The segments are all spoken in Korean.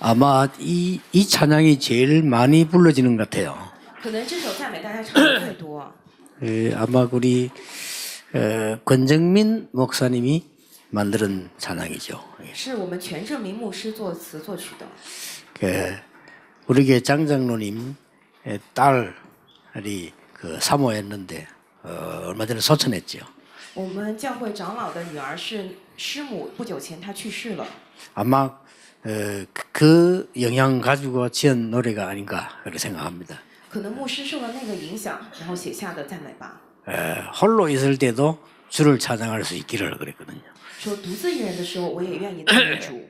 아마 이 찬양이 제일 많이 불러지는 것 같아요. 可能这首赞美大家唱的最多， 아마 우리 권정민 목사님이 만든 찬양이죠. 是我们全正明牧师作词作曲的。 우리 교회 장장로님 딸이 사모했는데 얼마 전에 소천했죠. 我们教会长老的女儿是师母，不久前她去世了。 아마 그 영향 가지고 지은 노래가 아닌가 그렇게 생각합니다. 可能牧师受了那个影响，然后写下的赞美吧。 홀로 있을 때도 주를 찬양할 수 있기를 그랬거든요. 说独自一人的时候，我也愿意赞美主。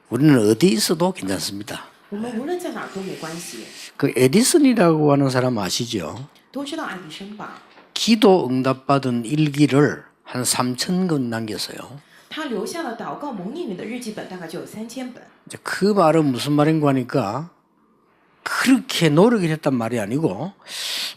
우리는 어디 있어도 괜찮습니다. 我们无论在哪儿都没关系。 그 에디슨이라고 하는 사람 아시죠? 都知道爱迪生吧？ 기도 응답받은 일기를 한 3,000권 남겼어요. 他留下了祷告蒙应允的日记本，大概就有3000本。 그 말은 무슨 말인가 하니까 그렇게 노력을 했단 말이 아니고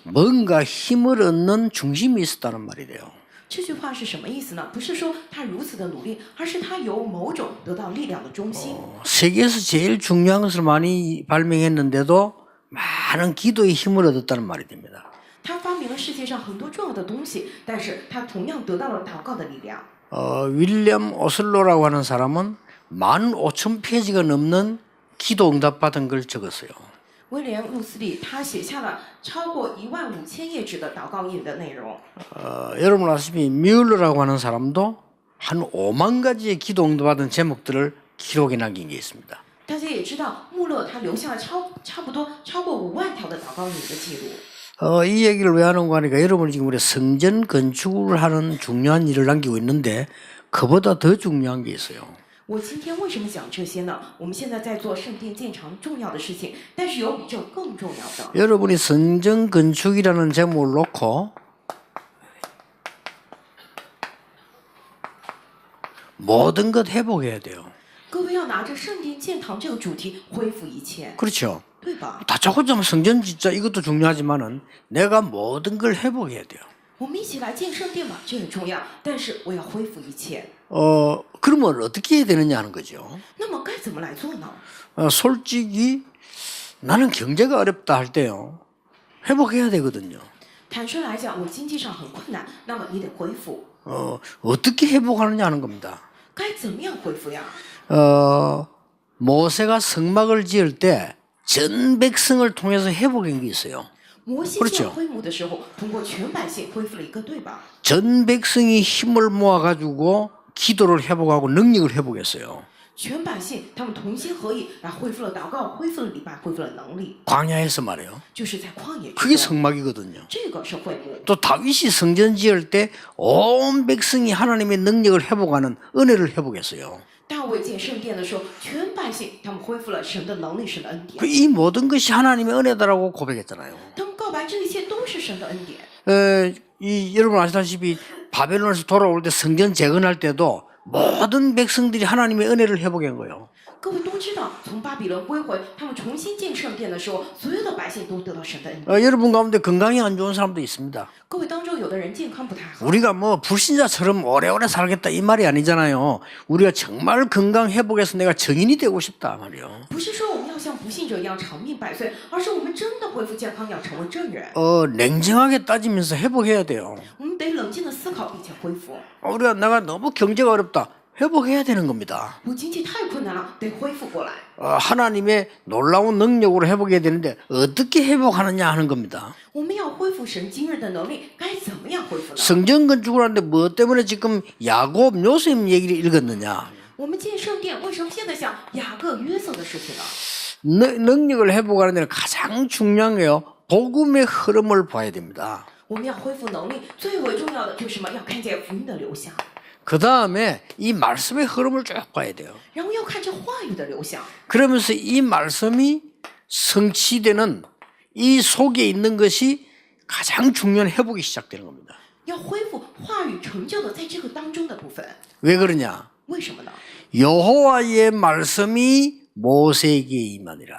뭔가 힘을 얻는 중심이 있었다는 말이 돼요. 这句话是什么意思呢？不是说他如此的努力，而是他有某种得到力量的中心。 세계에서 제일 중요한 것을 많이 발명했는데도 많은 기도의 힘을 얻었다는 말이 됩니다. 他发明了世界上很多重要的东西，但是他同样得到了祷告的力量。 윌리엄 오슬로라고 하는 사람은 15,000페이지가 넘는 기도 응답받은 걸 적었어요. 威廉·路斯利他写下了超过15000页纸的祷告印的内容。 여러분 아시다시피 뮬러라고 하는 사람도 한 5만 가지의 기도 응답받은 제목들을 기록해 남긴 게 있습니다. 大家也知道，穆勒他留下了差不多超过5万条的祷告印的记录。 이 얘기를 왜 하는 거 하니까 여러분이 지금 우리 성전 건축을 하는 중요한 일을 남기고 있는데 그보다 더 중요한 게 있어요. 我今天为什么讲这些呢？我们现在在做圣殿建厂重要的事情，但是有比这更重要的。 여러분이 성전 건축이라는 제목을 놓고 모든 것 회복해야 돼요. 各位要拿着圣殿建堂这个主题恢复一切， 그렇죠. 对吧？ 다짜고짜 성전 짓자 이것도 중요하지만은 내가 모든 걸 회복해야 돼요. 我们一起来建圣殿吧，这很重要，但是我要恢复一切。 그러면 어떻게 해야 되느냐 하는 거죠. 那么该怎么来做呢？ 솔직히 나는 경제가 어렵다 할 때요. 회복해야 되거든요. 坦率来讲，我经济上很困难，那么你得恢复。 어떻게 회복하느냐 하는 겁니다. 该怎么样恢复呀？ 모세가 성막을 지을 때 전 백성을 통해서 회복한 게 있어요. 摩西建会幕的时候，通过全百姓恢复了一个，对吧？ 전 백성이 힘을 모아가지고 기도를 회복하고 능력을 회복했어요. 全百姓他们同心合意，然后恢复了祷告，恢复了礼拜，恢复了能力， 광야에서 말이에요. 就是在旷野之 그게 中。 성막이거든요. 这个是会幕。 또 다윗이 성전 지을 때 온 백성이 하나님의 능력을 회복하는 은혜를 회복했어요. 大卫建圣殿的时候，全百姓他们恢复了神的能力，神的恩典。 이 모든 것이 하나님의 은혜다라고 고백했잖아요. 他们告白这一切都是神的恩典。 여러분 아시다시피 바벨론에서 돌아올 때 성전 재건할 때도 모든 백성들이 하나님의 은혜를 회복한 거예요. 各位都知道，从巴比伦归回，他们重新建圣殿的时候，所有的百姓都得到神的恩典。 여러분 가운데 건강이 안 좋은 사람도 있습니다. 各位当中，有的人健康不太好。 우리가 뭐 불신자처럼 오래오래 살겠다 이 말이 아니잖아요. 우리가 정말 건강 회복해서 내가 정인이 되고 싶다 말이요. 不是说我们要像不信者一样长命百岁，而是我们真的恢复健康，要成为正人。 냉정하게 따지면서 회복해야 돼요. 我们得冷静的思考，并且恢复。 우리가 내가 너무 경제가 어렵다. 회복해야 되는 겁니다. 我经济太困难了，得恢复过来。 하나님의 놀라운 능력으로 회복해야 되는데 어떻게 회복하느냐 하는 겁니다. 我们要恢复神惊人的能力，该怎么样恢复呢？ 성전 건축을 하는데 뭐 때문에 지금 야곱 요셉 얘기를 읽었느냐. 我们建圣殿，为什么现在想雅各约瑟的事情呢？ 능력을 회복하는 데는 가장 중요한 게요. 복음의 흐름을 봐야 됩니다. 我们要恢复能力，最为重要的就是什么？要看见福音的流向， 그 다음에 이 말씀의 흐름을 쭉 봐야 돼요. 然后要看这话语的流向。 그러면서 이 말씀이 성취되는 이 속에 있는 것이 가장 중요한 회복이 시작되는 겁니다. 要恢复话语成就的在这个当中的部分， 왜 그러냐? 为什么呢？ 여호와의 말씀이 모세에게 임하니라.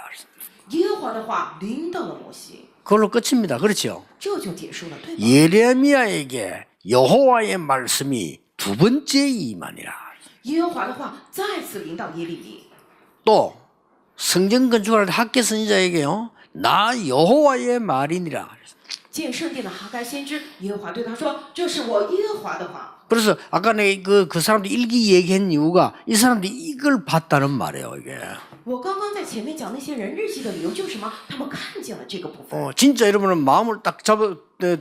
耶和华的话临到了摩西， 그걸로 끝입니다. 그렇죠? 这就结束了，对吧？ 예레미야에게 여호와의 말씀이 두 번째 임하니라. 耶和华的话再次临到耶利米， 또 성전 건축할 때 학개 선지자에게요, 나 여호와의 말이니라. 建圣殿的哈该先知，耶和华对他说：“这是我耶和华的话。” 그래서 아까 내가 그 사람들 일기 얘기한 이유가 이 사람들이 이걸 봤다는 말이에요, 이게. 我刚刚在前面讲那些人日记的理由就是什么？他们看见了这个部分。 진짜 여러분은 마음을 딱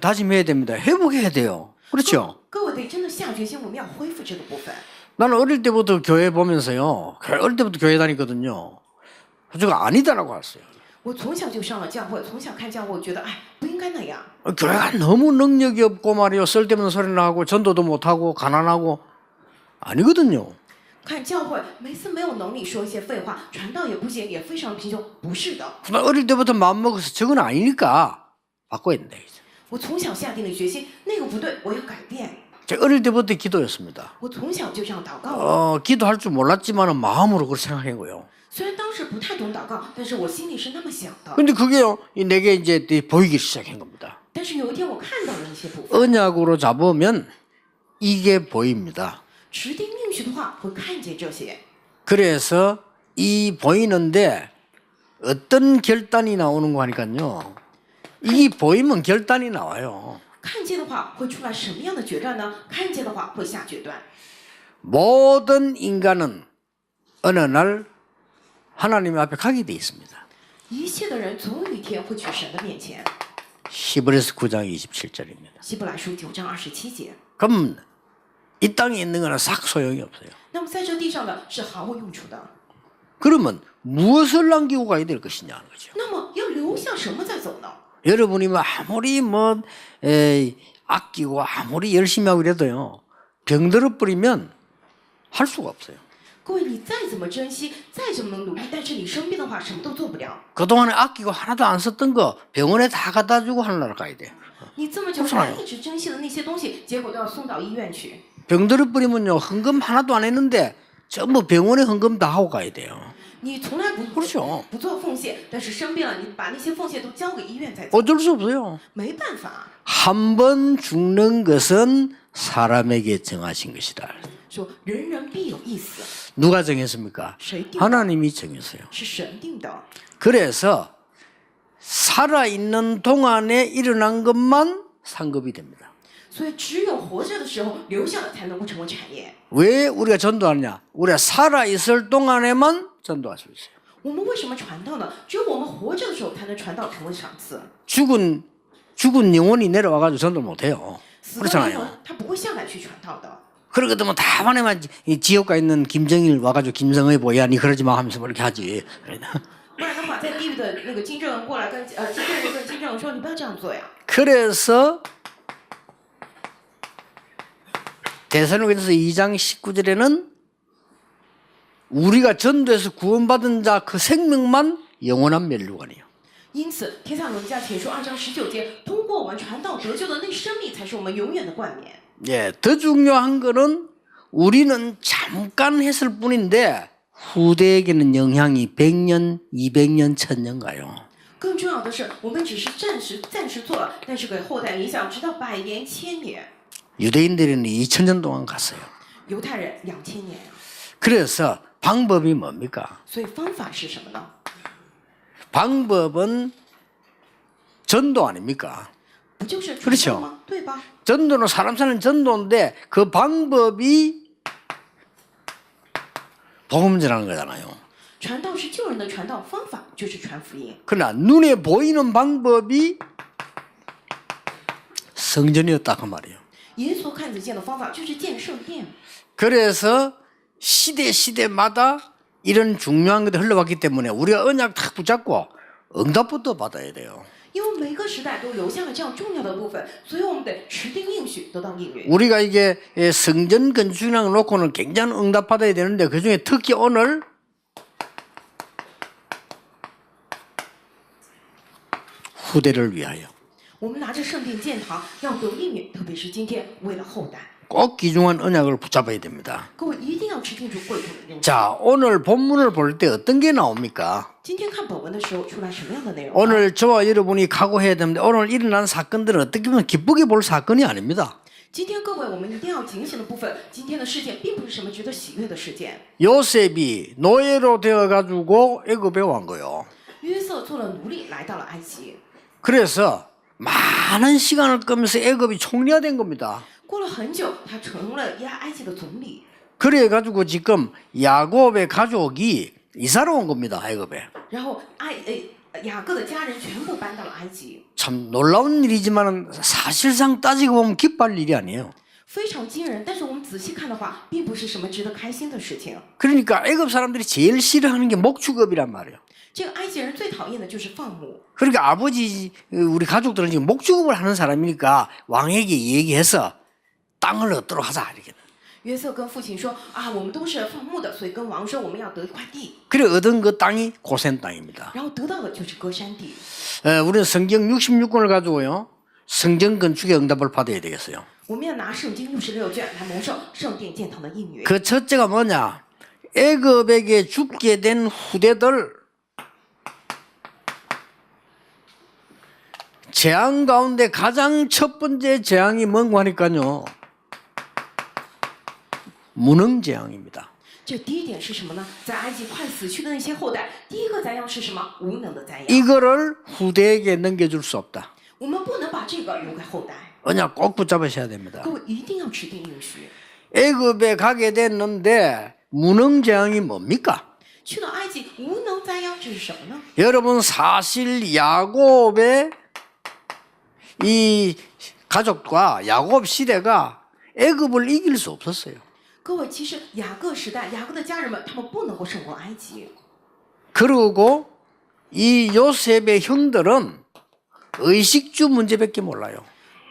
다짐해야 됩니다. 회복해야 돼요. 그렇죠? 各位得真的下决心，我们要恢复这个部分。 나는 어릴 때부터 교회 보면서요, 어릴 때부터 교회 다니거든요. 제가 아니다라고 했어요. 我从小就上了教会，从小看教会，我觉得哎，不应该那样。 교회가 너무 능력이 없고 말이요, 쓸데없는 소리나 하고 전도도 못하고 가난하고 아니거든요. 看教会，每次没有能力说一些废话，传道也不行，也非常贫穷，不是的。 나 어릴 때부터 마음먹어서 저건 아니니까 바꿔야 된다. 我从小下定了决心，那个不对，我要改变。 제가 어릴 때부터 기도였습니다. 我从小就这样祷告。 기도할 줄 몰랐지만 마음으로 그렇게 생각한 거예요. 虽然当时不太懂祷告，但是我心里是那么想的。 근데 그게요, 내게 이제 보이기 시작한 겁니다. 但是有一天我看到了一些部分， 언약으로 잡으면 이게 보입니다. 持定应许的话会看见这些。 그래서 이 보이는데 어떤 결단이 나오는 거 하니까요, 이게 보이면 결단이 나와요. 看见的话会出来什么样的决断呢？看见的话会下决断。 모든 인간은 어느 날 하나님 앞에 가게 돼 있습니다. 一切的人总有一天会去神的面前。 히브리서 9장 27절입니다. 希伯来书9章27节。 그럼 이 땅에 있는 거는 싹 소용이 없어요. 那么在这地上的是毫无用处的。 그러면 무엇을 남기고 가야 될 것이냐 하는 거죠. 那么要留下什么再走呢？ 여러분이 아무리 아끼고 아무리 열심히 하고 이래도요, 병들어 버리면 할 수가 없어요. 各位，你再怎么珍惜，再怎么努力，但是你生病的话，什么都做不了。 그동안에 아끼고 하나도 안 썼던 거 병원에 다 갖다 주고 하늘나라 가야 돼. 你这么久来一直珍惜的那些东西，结果都要送到医院去。 병들어 버리면요, 헌금 하나도 안 했는데 전부 병원에 헌금 다 하고 가야 돼요. 你从来不 그렇죠. 不做奉献，但是生病了，你把那些奉献都交给医院再做， 어쩔 수 없어요. 没办法。 한 번 죽는 것은 사람에게 정하신 것이다. 说人人必有一死， 누가 정했습니까? 谁定的？ 하나님이 정했어요. 是神定的。 그래서 살아있는 동안에 일어난 것만 상급이 됩니다. 所以只有活着的时候留下了，才能够成为产业。 왜 우리가 전도하느냐? 우리가 살아있을 동안에만 전도할 수 있어요. 我们为什么传道呢？只有我们活着的时候，才能传道成为赏赐。 죽은 영혼이 내려와가지고 전도를 못해요. 死的灵 그렇잖아요. 魂，他不会下来去传道的。 그러거든 다만에만 지옥가 있는 김정일 와가지고 김정의 뭐야 니 그러지 마 하면서 뭐 이렇게 하지. 不然的话，在地狱的那个金正恩过来跟金正人跟金正恩说：“你不要这样做呀。” 그래서 데살로니가서 2장 19절에는 우리가 전도해서 구원받은 자 그 생명만 영원한 멸류관이에요. 因此，帖撒罗尼迦前书2章19节，通过我们传道得救的那生命，才是我们永远的冠冕。 예, 더 중요한 거는 우리는 잠깐 했을 뿐인데 후대에게는 영향이 100년, 200년, 1000년 가요. 更重要的是，我们只是暂时做了，但是给后代影响直到百年、千年。 유대인들은 2000년 동안 갔어요. 犹太人2000年， 그래서 방법이 뭡니까? 所以方法是什么呢？ 방법은 전도 아닙니까? 不就是传 그렇죠 道吗？对吧？ 전도는 사람 사는 전도인데 그 방법이 복음 전하는 거잖아요. 传道是救人的传道，方法就是传福音。 그러나 눈에 보이는 방법이 성전이었다 그 말이에요. 眼所看得见的方法就是建圣殿。 그래서 시대마다 이런 중요한 것들이 흘러왔기 때문에 우리가 언약 탁 붙잡고 응답부터 받아야 돼요. 因为每个时代都留下了这样重要的部分，所以我们得持定应许，得到应允。 우리가 이게 성전 건축이랑 놓고는 굉장히 응답받아야 되는데 그중에 특히 오늘 후대를 위하여 我们拿着圣殿建堂，要得应允，特别是今天为了后代， 꼭 귀중한 언약을 붙잡아야 됩니다. 各位一定要持定住贵重的应许。 자, 오늘 본문을 볼 때 어떤 게 나옵니까? 今天看本文的时候出来什么样的内容？ 오늘 저와 여러분이 각오해야 되는데 오늘 일어난 사건들은 어떻게 보면 기쁘게 볼 사건이 아닙니다. 今天各位，我们一定要警醒的部分，今天的事件并不是什么值得喜悦的事件。 요셉이 노예로 되어 가지고 애굽에 온 거요. 约瑟做了奴隶，来到了埃及。 그래서 많은 시간을 끌면서 애굽이 총리가 된 겁니다. 过了很久，他成了埃及的总理。 그래 가지고 지금 야곱의 가족이 이사를 온 겁니다. 애굽에. 然后雅各的家人全部搬到了埃及， 참 놀라운 일이지만 사실상 따지고 보면 기뻐할 일이 아니에요. 非常惊人。但是我们仔细看的话，并不是什么值得开心的事情。 그러니까 애굽 사람들이 제일 싫어하는 게 목축업이란 말이에요. 这个埃及人最讨厌的就是放牧。 그러니까 아버지 우리 가족들은 지금 목축업을 하는 사람이니까 왕에게 얘기해서 땅을 얻도록 하자 이렇게. 约瑟跟父亲说啊，我们都是放牧的，所以跟王说我们要得一块地。 그래 얻은 그 땅이 고센 땅입니다. 然后得到的就是歌山地。 우리는 성경 66권을 가지고요. 성전 건축의 응답을 받아야 되겠어요. 我们要拿圣经66卷来蒙受圣殿建堂的应允。 그 첫째가 뭐냐? 애굽에게 죽게 된 후대들 재앙 가운데 가장 첫 번째 재앙이 뭔가 하니까요. 무능 재앙입니다. 这第一点是什么呢？在埃及快死去的那些后代，第一个灾殃是什么？无能的灾殃。 이거를 후대에게 넘겨줄 수 없다. 我们不能把这个留给后代。 언약 꼭 붙잡으셔야 됩니다. 各位一定要指定应许。 애굽에 가게 됐는데 무능 재앙이 뭡니까? 去到埃及，无能灾殃这是什么呢？ 여러분 사실 야곱의 이 가족과 야곱 시대가 애굽을 이길 수 없었어요. 各位，其实雅各时代，雅各的家人们，他们不能够胜过埃及。 그리고 이 요셉의 형들은 의식주 문제밖에 몰라요.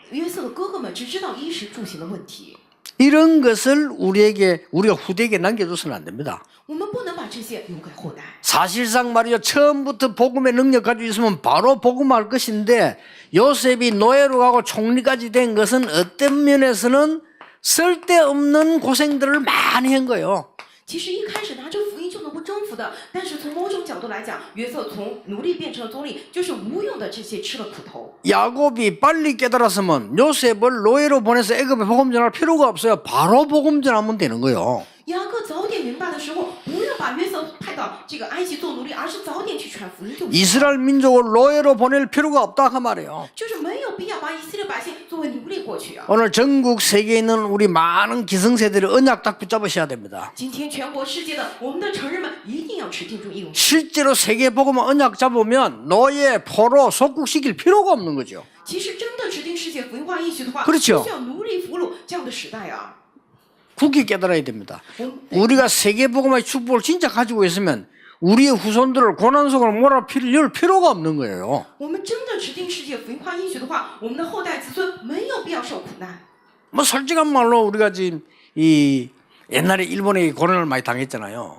约瑟的哥哥们只知道衣食住行的问题， 이런 것을 우리가 후대에게 남겨줘서는 안 됩니다. 我们不能把这些留给后代。 사실상 말이죠. 처음부터 복음의 능력 가지고 있으면 바로 복음할 것인데 요셉이 노예로 가고 총리까지 된 것은 어떤 면에서는 쓸데없는 고생들을 많이 한 거예요. 其实一开始拿着福音就能够征服的，但是从某种角度来讲，约瑟从奴隶变成了总理，就是无用的这些吃了苦头。 야곱이 빨리 깨달았으면 요셉을 노예로 보내서 애굽에 복음 전할 필요가 없어요. 바로 복음 전하면 되는 거예요. 雅各早点明白的时候，不要把约瑟派到这个埃及做奴隶，而是早点去传福音就行。 이스라엘 민족을 노예로 보낼 필요가 없다 그 말이에요. 就是没有必要把以色列百姓作为奴隶过去啊。 오늘 전국 세계에 있는 우리 많은 기성세대를 언약 딱 붙잡으셔야 됩니다. 今天全国世界的我们的成人们一定要持定住应许。 실제로 세계 복음 언약 잡으면 노예, 포로, 속국시킬 필요가 없는 거죠. 其实真的指定世界福音化应许的话， 그렇죠 不需要奴隶俘虏这样的时代啊。 굳게 깨달아야 됩니다. 우리가 세계 복음의 축복을 진짜 가지고 있으면 우리의 후손들을 고난 속으로 몰아넣을 필요가 없는 거예요. 我们真的指定世界福音化应许的话，我们的后代子孙没有必要受苦难。 뭐 솔직한 말로 우리가 지금 이 옛날에 일본에 고난을 많이 당했잖아요.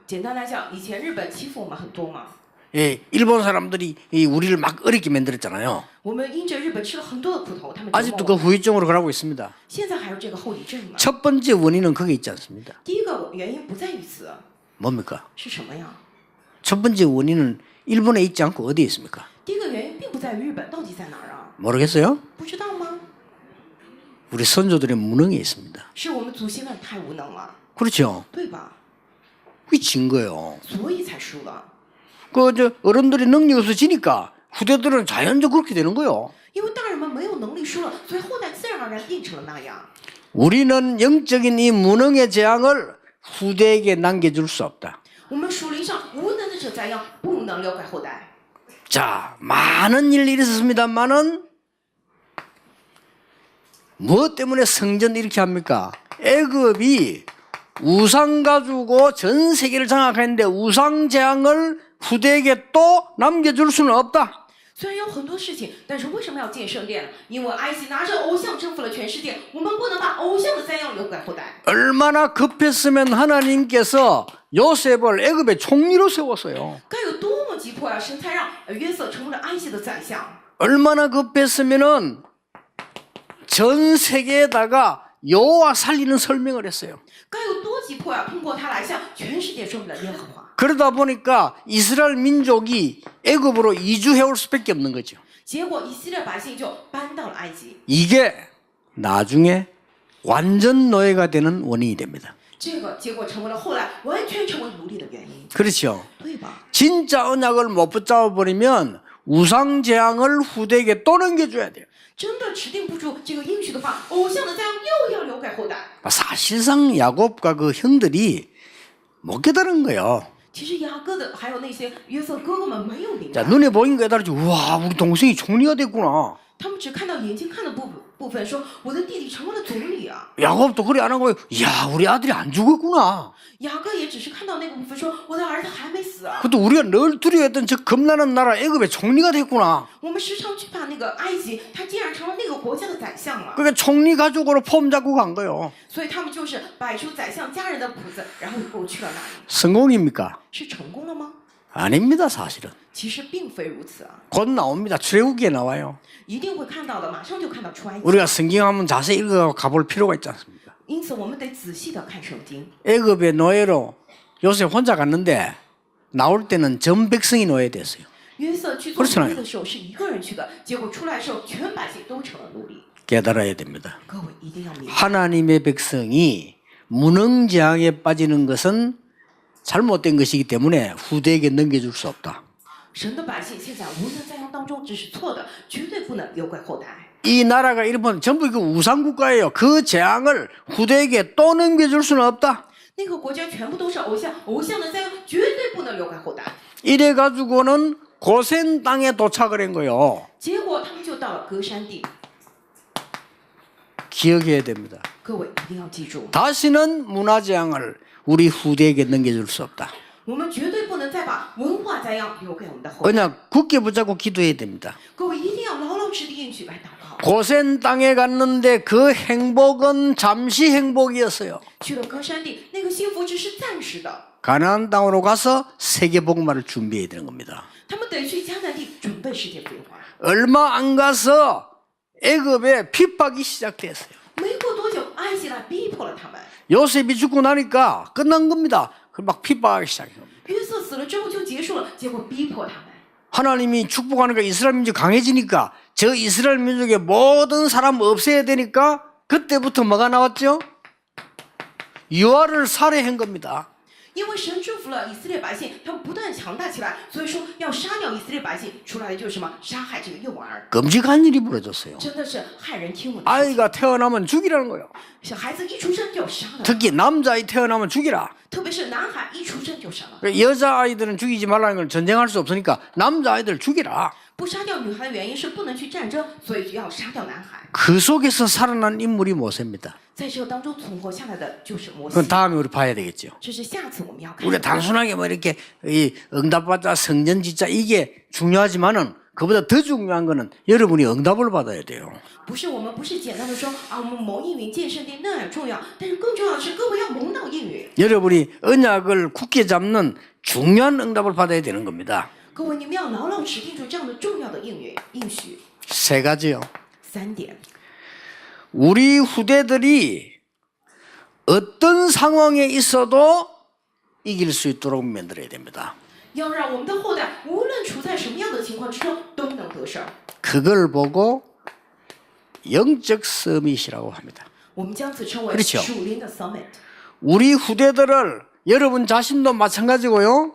简单来讲，以前日本欺负我们很多嘛， 예, 일본 사람들이 우리를 막 어렵게 만들었잖아요. 我们因着日本吃了很多的苦头，他们折 아직도 磨 그 我们， 후유증으로 가고 있습니다. 现在还有这个后遗症呢。 첫 번째 원인은 그게 있지 않습니다. 第一个原因不在于此， 뭡니까? 是什么呀？ 첫 번째 원인은 일본에 있지 않고 어디에 있습니까? 第一个原因并不在于日本，到底在哪儿啊？ 모르겠어요? 不知道吗？ 우리 선조들의 무능에 있습니다. 是我们祖先们太无能了， 그렇죠? 对吧？ 그게 진 거예요. 所以才输了。 어른들이 능력이 없어지니까 후대들은 자연적으로 그렇게 되는 거예요. 因为大人们没有能力输了，所以后代自然而然变成了那样。 우리는 영적인 이 무능의 재앙을 후대에게 남겨줄 수 없다. 我们属灵上无能的这灾殃不能留给后代。 자, 많은 일이 있었습니다만은 무엇 때문에 성전 이렇게 합니까? 애굽이 우상 가지고 전 세계를 장악했는데 우상 재앙을 후대에게 또 남겨줄 수는 없다. 虽然有很多事情，但是为什么要建圣殿？因为埃及拿着偶像征服了全世界，我们不能把偶像的灾殃留给后代。 얼마나 급했으면 하나님께서 요셉을 애굽의 총리로 세웠어요. 该有多么急迫呀！神才让约瑟成为了埃及的宰相。 얼마나 급했으면은 전 세계에다가 여호와 살리는 설명을 했어요. 该有多急迫呀！通过他来向全世界说明了耶和华。 그러다 보니까 이스라엘 민족이 애굽으로 이주해 올 수밖에 없는 거죠. 结果以色列百姓就搬到了埃及。 이게 나중에 완전 노예가 되는 원인이 됩니다. 这个结果成为了后来完全成为奴隶的原因， 그렇죠. 对吧？ 진짜 언약을 못 붙잡아 버리면 우상 재앙을 후대에게 또 넘겨줘야 돼요. 真的指定不住这个应许的话，偶像的灾殃又要留给后代。 사실상 야곱과 그 형들이 못 깨달은 거예요. 其实雅各的还有那些约瑟哥哥们没有明 자, 白， 눈에 보인 거에 따르지. 우와, 우리 동생이 총리가 됐구나. 他们只看到眼睛看的部分，说我的弟弟成为了总理啊。 야곱도 그래 안 하고, 야, 우리 아들이 안 죽었구나. 雅各也只是看到那个部分，说我的儿子还没死啊。 그것도 우리가 늘 두려워했던 저 겁나는 나라 애굽의 총리가 됐구나. 我们时常惧怕那个埃及，他竟然成了那个国家的宰相了。 그러니까 총리 가족으로 폼 잡고 간 거예요. 所以他们就是摆出宰相家人的谱子，然后又去了那里， 성공입니까? 是成功了吗？ 아닙니다, 사실은. 其实并非如此啊， 곧 나옵니다. 출애굽기에 나와요. 一定会看到的，马上就看到出埃及。 우리가 성경 한번 자세히 읽어 가볼 필요가 있지 않습니까? 因此，我们得仔细的看圣经。 애굽의 노예로 요셉 혼자 갔는데 나올 때는 전 백성이 노예됐어요. 约瑟去做奴隶的时候是一个人去的，结果出来的时候，全百姓都成了奴隶。 깨달아야 됩니다. 各位一定要明白， 하나님의 백성이 무능재앙에 빠지는 것은 잘못된 것이기 때문에 후대에게 넘겨줄 수 없다. 神的百姓现在无能灾殃当中，这是错的，绝对不能留给后代。 이 나라가 이러면 전부 이거 우상국가예요. 그 재앙을 후대에게 또 넘겨줄 수는 없다. 那个国家全部都是偶像，偶像的灾殃绝对不能留给后代。 이래가지고는 고센 땅에 도착을 한 거예요. 结果他们就到了歌山地。 기억해야 됩니다. 各位一定要记住， 다시는 문화재앙을 우리 후대에게 넘겨줄 수 없다. 我们绝对不能再把文化灾殃留给我们的后代。 언약 굳게 붙잡고 기도해야 됩니다. 各位一定要牢牢持地应许来祷告。 고센 땅에 갔는데 그 행복은 잠시 행복이었어요. 去了歌山地，那个幸福只是暂时的， 가나안 땅으로 가서 세계복음화를 준비해야 되는 겁니다. 他们得去迦南地准备世界福音化。 얼마 안 가서 애굽에 핍박이 시작됐어요. 没过多久，埃及来逼迫了他们。 요셉이 죽고 나니까 끝난 겁니다. 그 막 핍박하기 시작해요. 约瑟死了之后就结束了，结果逼迫他们。 하나님이 축복하니까 이스라엘 민족 강해지니까 저 이스라엘 민족의 모든 사람 없애야 되니까 그때부터 뭐가 나왔죠? 유아를 살해한 겁니다. 因为神祝福了以色列百姓，他们不断强大起来，所以说要杀掉以色列百姓，出来的就是什么？杀害这个幼儿， 끔찍한 일이 벌어졌어요. 真的是骇人听闻的事情。 아이가 태어나면 죽이라는 거예요. 小孩子一出生就要杀了， 특히 남자아이 태어나면 죽이라. 特别是男孩一出生就杀了。 여자아이들은 죽이지 말라는 걸 전쟁할 수 없으니까 남자아이들 죽이라. 不杀掉女孩的原因是不能去战争，所以就要杀掉男孩。 그 속에서 살아난 인물이 모세입니다. 在这个当中存活下来的就是摩西 그건 ， 다음에 우리 봐야 되겠죠. 这是下次我们要看 우리가 的。 단순하게 뭐 이렇게 이 응답받자 성전 짓자 이게 중요하지만은 그보다 더 중요한 거는 여러분이 응답을 받아야 돼요. 不是我们不是简单的说啊，我们蒙应允建圣殿那很重要，但是更重要的是各位要蒙到应允。 여러분이 언약을 굳게 잡는 중요한 응답을 받아야 되는 겁니다. 各位你们要牢牢持定住这样的重要的应允应许。 세 가지요. 3点， 우리 후대들이 어떤 상황에 있어도 이길 수 있도록 만들어야 됩니다. 要让我们的后代无论处在什么样的情况之中都能得胜。 그걸 보고 영적 서밋이라고 합니다. 我们将此称为 그렇죠 属灵的 summit。 우리 후대들을 여러분 자신도 마찬가지고요.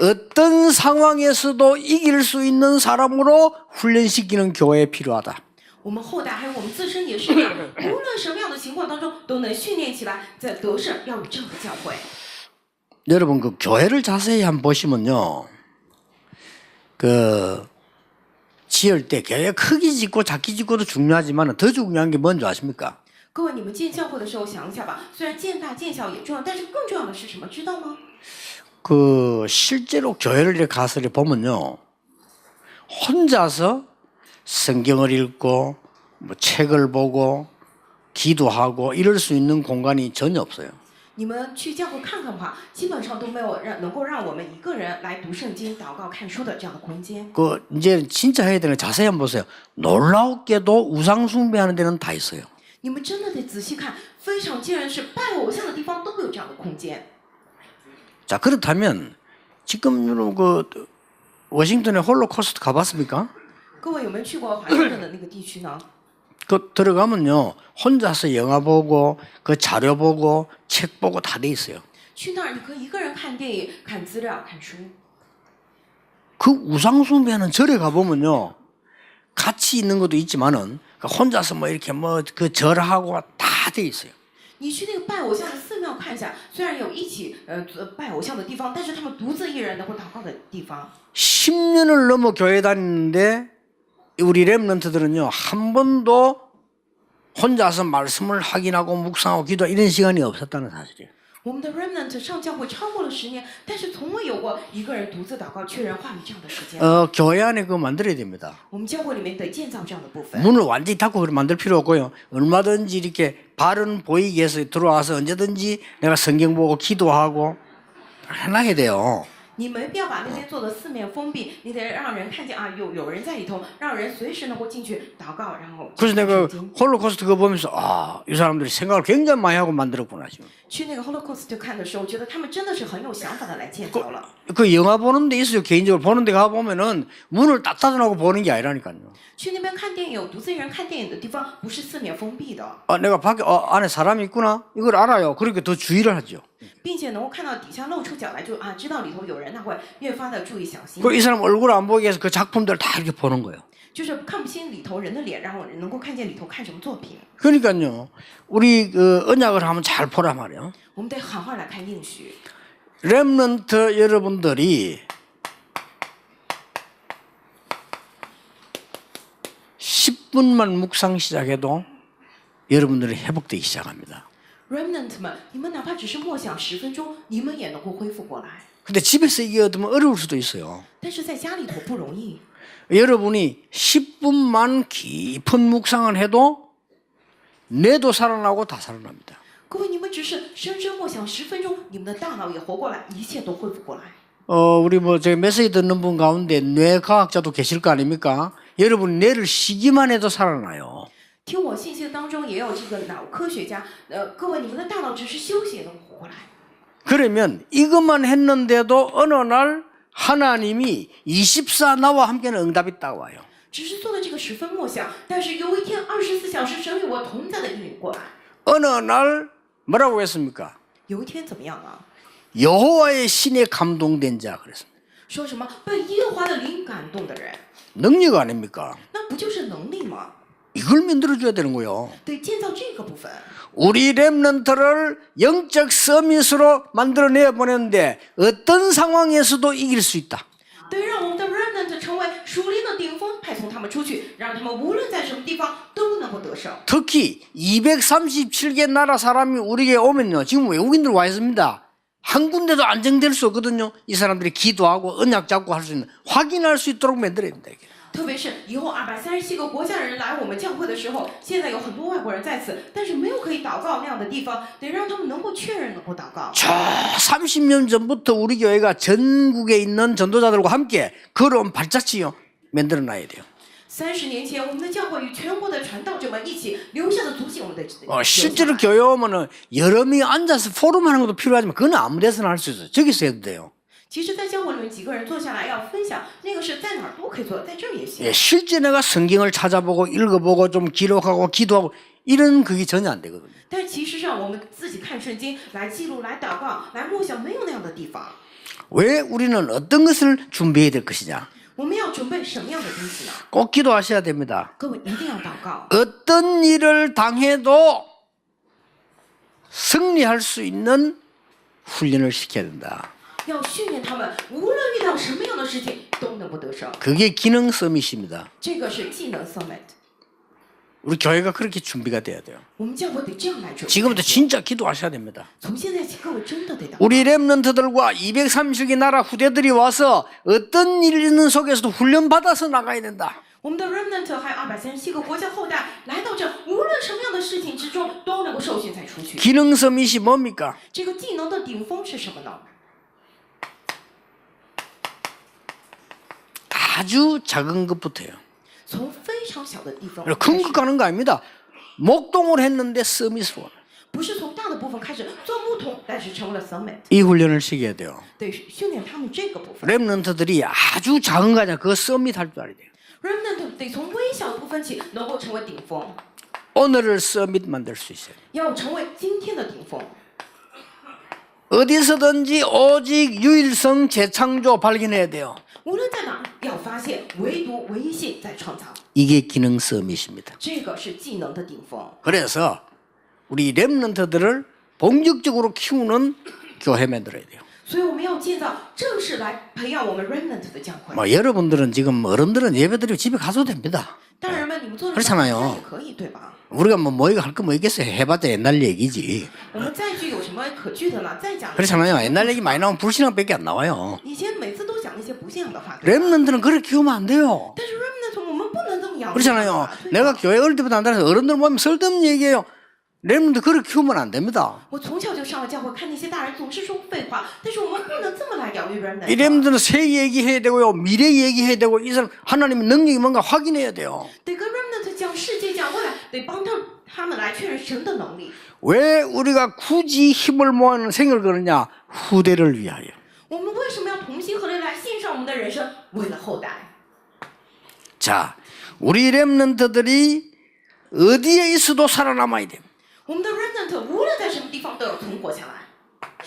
어떤 상황에서도 이길 수 있는 사람으로 훈련시키는 교회 필요하다. 我们后代还有我们自身也是一样，无论什么样的情况当中都能训练起来，在得胜要有这样的教会。 여러분 그 교회를 자세히 한번 보시면요. 그 지을 때 교회 크기 짓고 작기 짓고도 중요하지만 더 중요한 게 뭔지 아십니까? 各位，你们建教会的时候想一下吧，虽然建大建小也重要，但是更重要的是什么？知道吗？ 그 실제로 교회를 이렇게 가서 이렇게 보면요. 혼자서 성경을 읽고 뭐 책을 보고 기도하고 이럴 수 있는 공간이 전혀 없어요. 你们去教会看看的话，基本上都没有能够让我们一个人来读圣经、祷告、看书的这样的空间。 그 이제 진짜 해야 되는 거 자세히 한번 보세요. 놀랍게도 우상 숭배하는 데는 다 있어요. 你们真的得仔细看，非常惊人的是，拜偶像的地方都有这样的空间。 자 그렇다면 지금 여러분 그 워싱턴의 홀로코스트 가봤습니까? 各位有没有去过华盛顿的那个地区呢？ 그 들어가면요 혼자서 영화 보고 그 자료 보고 책 보고 다 돼 있어요. 去那儿你可以一个人看电影、看资料、看书。 그 우상숭배하는 절에 가보면요 같이 있는 것도 있지만은 혼자서 뭐 이렇게 뭐 그 절하고 다 돼 있어요. 你去那个拜偶像的寺庙看一下，虽然有一起拜偶像的地方，但是他们独自一人能够祷告的地方。 10년을 넘어 교회 다니는데 우리 렘넌트들은요 한 번도 혼자서 말씀을 확인하고 묵상하고 기도 이런 시간이 없었다는 사실이에요. 我们的 remnant 上教会超过了10年，但是从未有过一个人独自祷告确认话语这样的时间。 교회 안에 그거 만들어야 됩니다. 我们教会里面得建造这样的部分。 문을 완전히 닫고 그렇게 만들 필요 없고요. 얼마든지 이렇게 발은 보이게 해서 들어와서 언제든지 내가 성경 보고 기도하고 편하게 돼요. 你没必要把那边做的四面封闭，你得让人看见啊，有人在里头，让人随时能够进去祷告，然后。 그래서 내가 홀로코스트 그거 보면서 아, 이 사람들이 생각을 굉장히 많이 하고 만들었구나 지금. 去那个 Holocaust 看的时候，觉得他们真的是很有想法的来建造了。 그 영화 보는 데 있어요. 개인적으로 보는 데 가보면은 문을 딱 닫아놓고 보는 게 아니라니까요. 去那边看电影，有独自一人看电影的地方，不是四面封闭的， 내가 밖에 안에 사람이 있구나 이걸 알아요. 그렇게 더 주의를 하죠. 并且能够看到底下露出脚来，就啊知道里头有人，那会越发的注意小心。 그리고 이 사람 얼굴 안 보이게 해서 그 작품들을 다 이렇게 보는 거예요. 就是看不清里头人的脸，然后能够看见里头看什么作品。 그러니까요. 우리 그 언약을 한번 잘 보란 말이에요. 我们得好好来看应许。 렘넌트 여러분들이 10분만 묵상 시작해도 여러분들이 회복되기 시작합니다. Remnant 们，你们哪怕只是默想10分钟，你们也能够恢复过来。 근데 집에서 이게 얻으면 어려울 수도 있어요. 但是在家里头不容易。 여러분이 10분만 깊은 묵상을 해도 뇌도 살아나고 다 살아납니다. 各位，你们只是深深默想10分钟，你们的大脑也活过来，一切都恢复过来。 우리 뭐 저 메시지 듣는 분 가운데 뇌과학자도 계실 거 아닙니까? 여러분 뇌를 쉬기만 해도 살아나요. 听我信息当中也有这个脑科学家，各位，你们的大脑只是休息也能活过来。 그러면 이것만 했는데도 어느 날 하나님이 24 나와 함께는 응답이 딱 와요. 只是做了这个10分默想，但是有一天24小时神与我同在的应允过来。 어느 날 뭐라고 했습니까? 有一天怎么样啊？ 여호와의 신에 감동된 자 그랬습니다. 说什么被耶和华的灵感动的人， 능력 아닙니까? 那不就是能力吗？ 이걸 만들어줘야 되는 거예요. 得建造这个部分。 우리 렘넌트를 영적 서밋으로 만들어내 보냈는데 어떤 상황에서도 이길 수 있다. 得让我们的 remnant 成为属灵的顶峰，派送他们出去，让他们无论在什么地方都能够得胜。 특히 237개 나라 사람이 우리에게 오면요. 지금 외국인들 와 있습니다. 한 군데도 안정될 수 없거든요. 이 사람들이 기도하고 언약 잡고 할 수 있는 확인할 수 있도록 만들어야 된다. 이게. 特别是以后237个国家的人来我们教会的时候，现在有很多外国人在此，但是没有可以祷告那样的地方，得让他们能够确认能够祷告。 저 30년 전부터 우리 교회가 전국에 있는 전도자들과 함께 걸어온 발자취요 만들어 놔야 돼요. 30年前，我们的教会与全国的传道者们一起留下的足迹，我们得 실제로 교회 오면은 여러 명이 앉아서 포럼하는 것도 필요하지만 그건 아무 데서나 할 수 있어요. 저기서 해도 돼요. 其实，在教会里面几个人坐下来要分享，那个是在哪儿都可以做，在这儿也行。 예, 실제 내가 성경을 찾아보고 읽어보고 좀 기록하고 기도하고 이런 그게 전혀 안 되거든요. 但其实上，我们自己看圣经来记录、来祷告、来默想，没有那样的地方。 왜 우리는 어떤 것을 준비해야 될 것이냐? 我们要准备什么样的东西呢？ 꼭 기도하셔야 됩니다. 各位一定要祷告。 어떤 일을 당해도 승리할 수 있는 훈련을 시켜야 된다. 要训练他们，无论遇到什么样的事情都能够得胜。 그게 기능 서밋입니다. 这个是技能 summit， 우리 교회가 그렇게 준비가 돼야 돼요. 我们教会得这样来准备。 지금부터 진짜 기도하셔야 됩니다. 从现在起，各位真的得祷告。 우리 렘넌트들과 230개 나라 후대들이 와서 어떤 일 있는 속에서도 훈련받아서 나가야 된다. 我们的 remnant 还有237个国家后代来到这，无论什么样的事情之中，都能够受训才出去。 기능 서밋이 뭡니까? 这个技能的顶峰是什么呢？ 아주 작은 것부터요. 从非常小的地方 큰 것 가는 거 아닙니다. 목동을 했는데 서밋으로. 不是从大的部分开始做木桶，但是成为了 summit， 이 훈련을 시켜야 돼요. 得训练他们这个部分。 렘넌트들이 아주 작은 거냐 그거 서밋 할 줄 알아야 돼요. remnant 得从微小的部分起，能够成为顶峰。 오늘을 서밋 만들 수 있어요. 要成为今天的顶峰。 어디서든지 오직 유일성 재창조 발견해야 돼요. 无论在哪，要发现唯独唯一性在创造， 이게 기능 서밋입니다. 这个是技能的顶峰。 그래서 우리 렘넌트들을 본격적으로 키우는 교회 만들어야 돼요. 所以我们要建造正式来培养我们 remnant 的教会。 뭐 여러분들은 지금 어른들은 예배드리고 집에 가도 됩니다. 大人们，你们做的 그렇잖아요 也可以，对吧？ 우리가 뭐 뭐이가 할 거 뭐 있겠어요. 해봤자 옛날 얘기지. 我们再剧有什么可剧的呢？再讲。 그렇잖아요. 옛날 얘기 많이 나오면 불신앙밖에 안 나와요. 以前每次都讲那些不信仰的话， 렘넌트는 그렇게 키우면 안 돼요. 但是 remnant 我们不能这么养。 그렇잖아요. 对吧 내가 교회 어릴 때부터 안 다녀서 어른들 보면 쓸데없는 얘기예요. 렘넌트 그렇게 키우면 안 됩니다. 我从小就上了教会，看那些大人总是说废话，但是我們不能這麼來養育 remnant。 이 렘넌트는 새 얘기해야 되고요. 미래 얘기해야 되고 이 사람 하나님의 능력이 뭔가 확인해야 돼요. 得跟 remnant 講世界講未來，得幫他們來確認神的能力。 왜 우리가 굳이 힘을 모아는 생을 거느냐? 후대를 위하여. 我們為什麼要同心合力來獻上我們的人生，為了後代？ 자, 우리 렘넌트들이 어디에 있어도 살아남아야 돼요. 我們的 remnant 無論在什麼地方都要存活下來，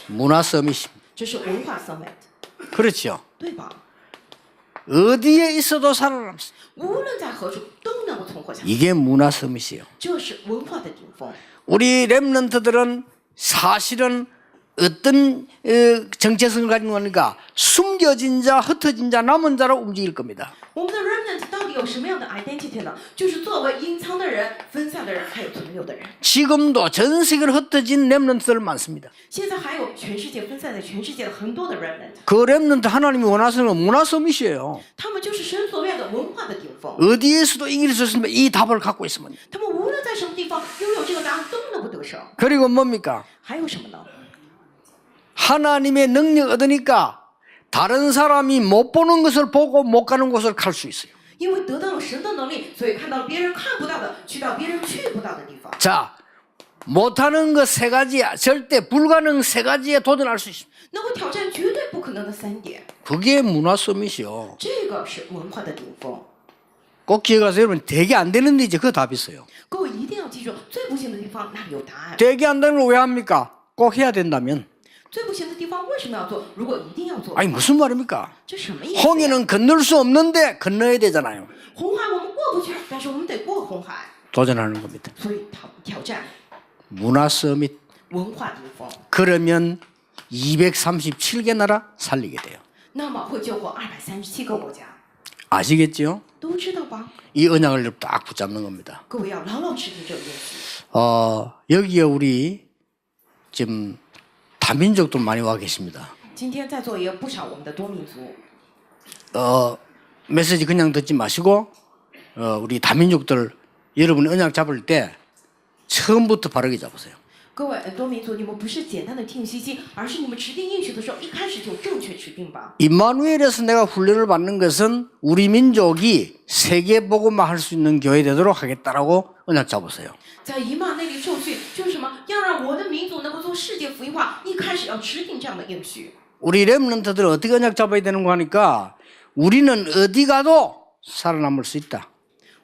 문화 서밋입니다. 這是文化 summit， 그렇죠. 對吧？ 어디에 있어도 살아남습니다. 無論在何處都能夠存活下來， 이게 문화 서밋이에요. 這是文化的頂峰。 우리 렘넌트들은 사실은 어떤 정체성을 가진 거니까 숨겨진 자, 흩어진 자, 남은 자로 움직일 겁니다. 我們的 remnant 到底有什麼樣的 identity 呢？就是作為隱藏的人、分散的人，還有存留的人。 지금도 전 세계로 흩어진 렘넌트들 많습니다. 現在還有全世界分散在全世界的很多的 remnant， 그 렘넌트 하나님이 원하시는 문화 서밋이에요. 他們就是神所願的文化的頂峰。 어디에서도 이길 수 있으면 이 답을 갖고 있으면. 他們無論在什麼地方擁有這個答案，都能夠得勝。 그리고 뭡니까? 還有什麼呢？ 하나님의 능력 얻으니까 다른 사람이 못 보는 것을 보고 못 가는 곳을 갈 수 있어요. 因為得到了神的能力，所以看到別人看不到的，去到別人去不到的地方。 자, 못하는 것 세 가지, 절대 불가능 세 가지에 도전할 수 있습니다. 能夠挑戰絕對不可能的3點， 그게 문화 서밋이요. 這個是文化的頂峰。 꼭 기억하세요. 여러분, 되게 안 되는데 이제 그 답이 있어요. 各位一定要記住，最不行的地方那裡有答案。 되게 안 되는 걸 왜 합니까? 꼭 해야 된다면. 最不行的地方為什麼要做？如果一定要做， 아니, 무슨 말입니까? 這什麼意思？ 홍해는 건널 수 없는데 건너야 되잖아요. 紅海我們過不去，但是我們得過紅海， 도전하는 겁니다. 所以挑戰 문화 서밋. 文化頂峰。 그러면 237개 나라 살리게 돼요. 那麼會救活237個國家， 아시겠죠? 都知道吧？ 이 언약을 딱 붙잡는 겁니다. 各位要牢牢持定這個應許。 여기에 우리 지금 다민족도 많이 와 계십니다. 今天在座也有不少我們的多民族， 메시지 그냥 듣지 마시고 우리 다민족들 여러분이 언약 잡을 때 처음부터 바르게 잡으세요. 各位多民族，你們不是簡單的聽信息，而是你們持定應許的時候，一開始就正確持定吧。 임마누엘에서 내가 훈련을 받는 것은 우리 민족이 세계 복음화 할 수 있는 교회 되도록 하겠다라고 언약 잡으세요. 在以马內利受訓就是什麼？要讓我的民族能夠做世界福音化，一開始要持定這樣的應許。 우리 렘넌트들 어떻게 언약 잡아야 되는 거 하니까 우리는 어디 가도 살아남을 수 있다.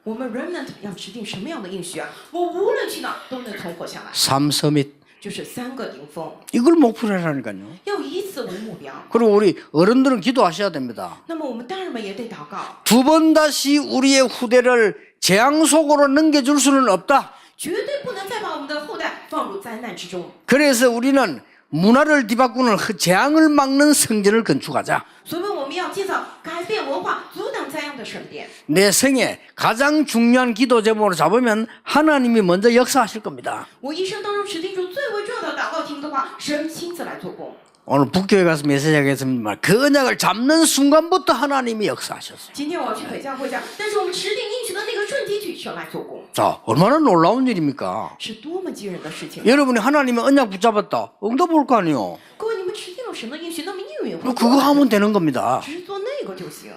我們 remnant 要持定什麼樣的應許啊？我無論去哪都能存活下來， 3서밋 就是3個頂峰， 이걸 목표로 하라니까요. 要以此為目標。 그리고 우리 어른들은 기도하셔야 됩니다. 那麼我們大人們也得禱告， 두 번 다시 우리의 후대를 재앙 속으로 넘겨줄 수는 없다. 絕對不能再把我們的後代放入災難之中。 그래서 우리는 문화를 뒤바꾸는 재앙을 막는 성전을 건축하자. 所以我們要建造改變文化、阻擋災殃的聖殿。 내 생에 가장 중요한 기도 제목으로 잡으면 하나님이 먼저 역사하실 겁니다. 我一生當中持定住最為重要的禱告題的話，神親自來做工。 오늘 북교회 가서 메시지하겠습니다. 그 언약을 잡는 순간부터 하나님이 역사하셨어요. 今天我要去北教會講，但是我們持定應許的那個瞬間去神來做工， 자, 얼마나 놀라운 일입니까? 是多麼驚人的事情。 여러분이 하나님의 언약 붙잡았다. 응답 올 거 아니에요. 各位，你們持定了神的應許，那麼應允會 그거 하면 되는 겁니다. 只是做那個就行。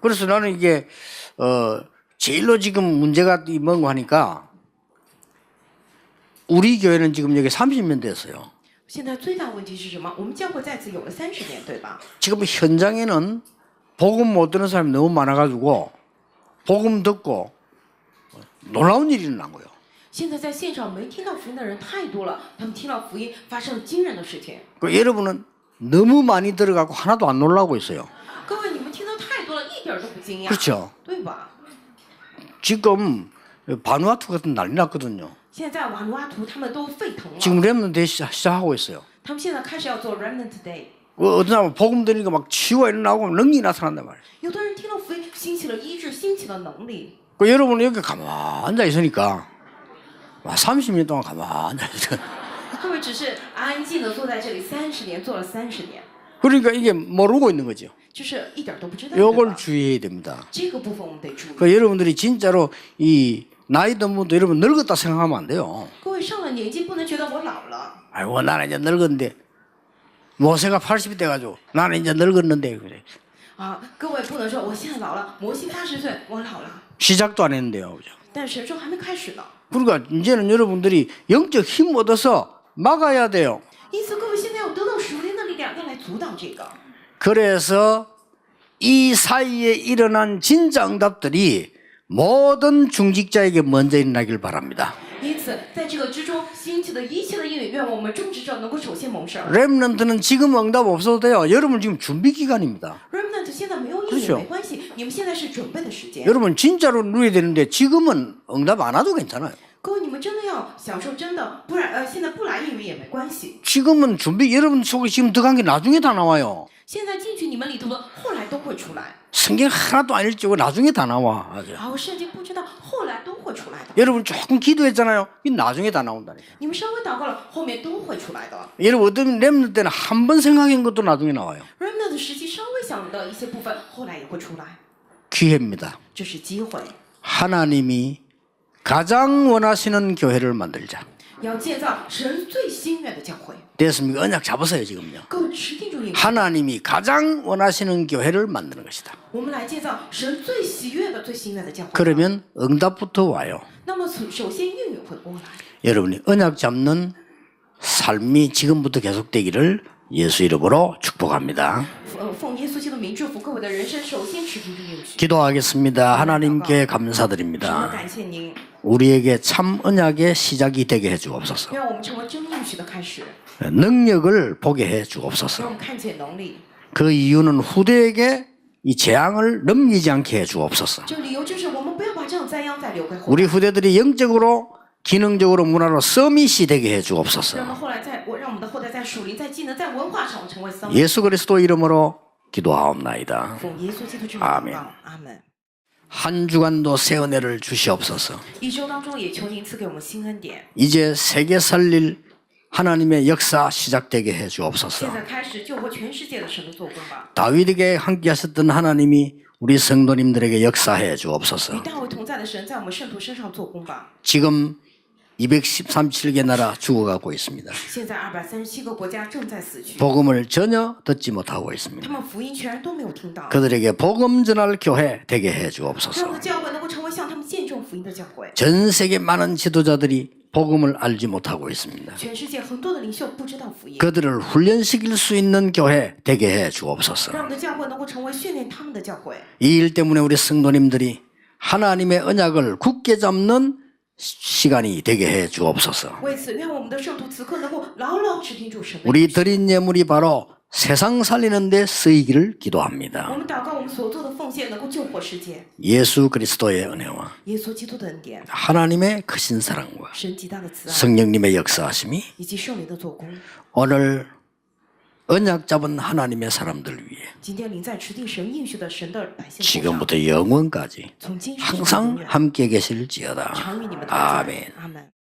그래서 나는 이게 제일로 지금 문제가 뭔가 하니까 우리 교회는 지금 여기 30년 됐어요. 現在最大問題是什麼？我們教會在此有了30年，對吧？ 지금 현장에는 복음 못 듣는 사람이 너무 많아가지고 복음 듣고 놀라운 일이 일어난 거예요. 现在在现场没听到福音的人太多了，他们听到福音发生了惊人的事情。 그 여러분은 너무 많이 들어가고 하나도 안 놀라고 있어요. 各位，你们听到太多了，一点儿都不惊讶， 그렇죠. 对吧？ 지금 바누아투 같은 난리 났거든요. 现在瓦努阿图他们都沸腾了， 지금 렘넌트 시작하고 있어요. 他们现在开始要做 Remnant Day。 어떤 사람은 복음 들으니까 막 치유가 일어나고 능력이 나타난단 말이에요. 有的人听到福音，兴起了医治，兴起了能力。 그 여러분은 여기 가만히 앉아 있으니까 30년 동안 가만히 앉아 있어요. 各位只是安静的坐在这里30年，做了30年， 그러니까 이게 모르고 있는 거죠. 就是一点儿都不知道。 이걸 주의해야 됩니다. 这个部分我们得注意。 그 여러분들이 진짜로 이 나이 든 분도 여러분 늙었다 생각하면 안 돼요. 各位上了年纪，不能觉得我老了。 아이고 나는 이제 늙었는데 모세가 80이 돼가지고 나는 이제 늙었는데 그래. 啊，各位不能说我现在老了，摩西80岁，我老了。 시작도 안 했는데요. 그죠? 但神说还没开始呢。 그러니까 이제는 여러분들이 영적 힘 얻어서 막아야 돼요. 因此，各位现在要得到属灵的力量，要来阻挡这个。 그래서 이 사이에 일어난 진짜 응답들이 모든 중직자에게 먼저 일어나길 바랍니다. 因此，在这个之中兴起的一切的应允，愿我们种植者能够首先蒙受。 렘넌트는 지금 응답 없어도 돼요. 여러분 지금 준비 기간입니다. Remnant 现在没有应 그렇죠 允没关系，你们现在是准备的时间。 여러분 진짜로 누려야 되는데 지금은 응답 안 와도 괜찮아요. 各位，你们真的要享受真的，不然现在不来应允也没关系。 지금은 준비 여러분 속에 지금 들어간 게 나중에 다 나와요. 现在进去你们里头的，后来都会出来。 성경 하나도 안 읽지고 나중에 다 나와. 아주. 然后圣经不知道，后来都会出来的。 여러분 조금 기도했잖아요. 이 나중에 다 나온다니까. 你们稍微祷告了，后面都会出来的。 여러분 어떤 렘넌트 때는 한 번 생각한 것도 나중에 나와요. Remnant 时期稍微想的一些部分，后来也会出来， 기회입니다. 这是机会。 하나님이 가장 원하시는 교회를 만들자. 要建造神最心愿的教会。 됐습니까? 언약 잡으세요 지금요. 各位持定住应允， 하나님이 가장 원하시는 교회를 만드는 것이다. 我们来建造神最喜悦的、最心愿的教会。 그러면 응답부터 와요. 那么首先应允会过来。 여러분이 언약 잡는 삶이 지금부터 계속되기를 예수 이름으로 축복합니다. 奉耶稣基督名祝福各位的人生，首先持定住应许。 기도하겠습니다. 하나님께 神， 감사드립니다. 感谢您， 우리에게 참 언약의 시작이 되게 해주옵소서. 让我们成为真应许的开始， 능력을 보게 让 해주옵소서. 我们看见能力。 그 이유는 후대에게 이 재앙을 넘기지 않게 해주옵소서. 这个理由就是我们不要把这样灾殃再留给后代， 우리 후대들이 영적으로 기능적으로 문화로 서밋이 되게 해주옵소서. 让我们后来让我们的后代在属灵、在技能、在文化上成为僧。 예수 그리스도 이름으로 기도하옵나이다. 奉耶稣基督之名祷 아멘 告，阿门。 한 주간도 새 은혜를 주시옵소서. 一周当中也求您赐给我们新恩典。 이제 세계 살릴 하나님의 역사 시작되게 해주옵소서. 现在开始救活全世界的神的做工吧。 다윗에게 함께 하셨던 하나님이 우리 성도님들에게 역사해 주옵소서. 与大卫同在的神在我们圣徒身上做工吧。 지금 237개 나라 죽어가고 있습니다. 现在237个国家正在死去， 복음을 전혀 듣지 못하고 他 있습니다. 们福音全然都没有听到。 그들에게 복음 전할 교회 되게 해 让我 주옵소서. 的教会能够成为向他们见证福音的教会。 전 세계 많은 지도자들이 복음을 알지 못하고 있습니다. 全世界很多的领袖不知道福音， 그들을 훈련시킬 수 있는 교회 되게 해 주옵소서. 让我们的教会能够成为训练他们的教会。 이 일 때문에 우리 성도님들이 하나님의 언약을 굳게 잡는 시간이 되게 해 주옵소서. 为此，愿我们的圣徒此刻能够牢牢持定住神的 우리 应许。 드린 예물이 바로 세상 살리는 데 쓰이기를 기도합니다. 我们祷告，我们所做的奉献能够救活世界。 예수 그리스도의 은혜와 耶稣基督的恩典， 하나님의 크신 사랑과 神极大的慈爱， 성령님의 역사하심이 以及圣灵的做工。 오늘 언약 잡은 하나님의 사람들 위해 今天临在持定神应许的神的百姓头上， 지금부터 영원까지 从今时直到 항상 永远， 함께 계실지어다. 常与你们同在。 아멘. 阿门。